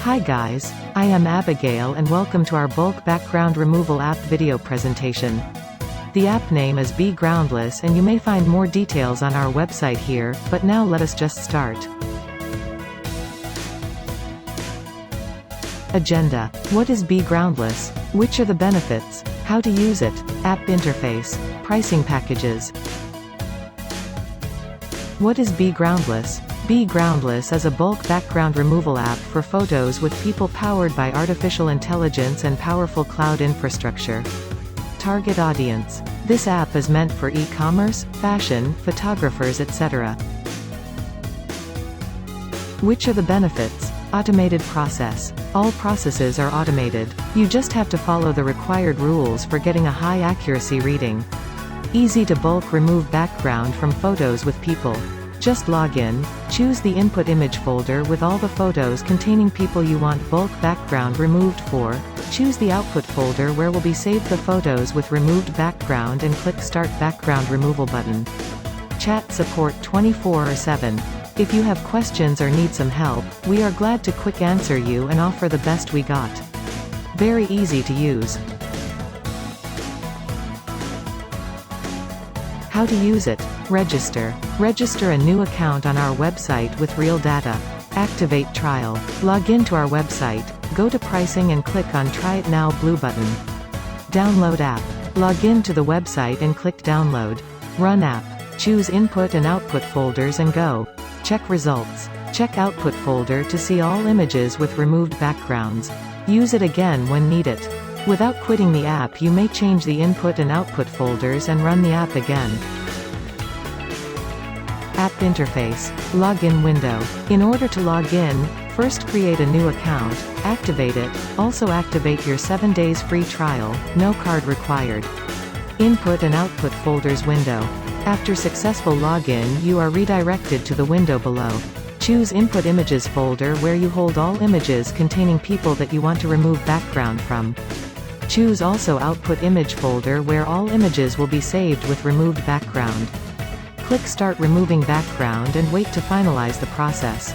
Hi guys, I am Abigail and welcome to our bulk background removal app video presentation. The app name is Be Groundless and you may find more details on our website here, but now let us just start. Agenda. What is Be Groundless? Which are the benefits? How to use it? App interface. Pricing packages. What is Be Groundless? Be Groundless is a bulk background removal app for photos with people powered by artificial intelligence and powerful cloud infrastructure. Target audience. This app is meant for e-commerce, fashion, photographers, etc. Which are the benefits? Automated process. All processes are automated. You just have to follow the required rules for getting a high accuracy reading. Easy to bulk remove background from photos with people. Just log in, choose the input image folder with all the photos containing people you want bulk background removed for, choose the output folder where will be saved the photos with removed background and click Start Background Removal button. Chat support 24/7. If you have questions or need some help, we are glad to quick answer you and offer the best we got. Very easy to use. How to use it? Register. Register a new account on our website with real data. Activate trial. Log in to our website, go to pricing and click on Try It Now blue button. Download app. Log in to the website and click Download. Run app. Choose Input and Output folders and go. Check results. Check Output folder to see all images with removed backgrounds. Use it again when needed. Without quitting the app, you may change the input and output folders and run the app again. App interface. Login window. In order to log in, first create a new account, activate it, also activate your 7 days free trial, no card required. Input and output folders window. After successful login, you are redirected to the window below. Choose Input Images folder where you hold all images containing people that you want to remove background from. Choose also Output Image folder where all images will be saved with removed background. Click Start Removing Background and wait to finalize the process.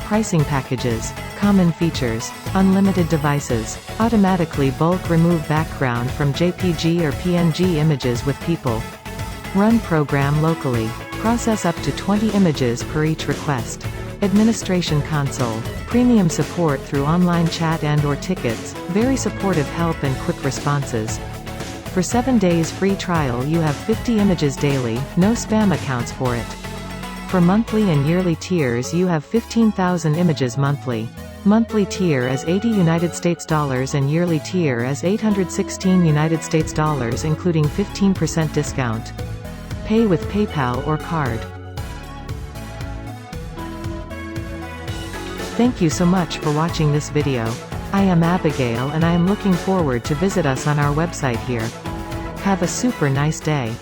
Pricing packages. Common features. Unlimited devices. Automatically bulk remove background from JPG or PNG images with people. Run program locally. Process up to 20 images per each request. Administration console. Premium support through online chat and/or tickets, very supportive help and quick responses. For 7 days free trial you have 50 images daily, no spam accounts for it. For monthly and yearly tiers you have 15,000 images monthly. Monthly tier is $80 and yearly tier is $816 including 15% discount. Pay with PayPal or card. Thank you so much for watching this video. I am Abigail and I am looking forward to visit us on our website here. Have a super nice day.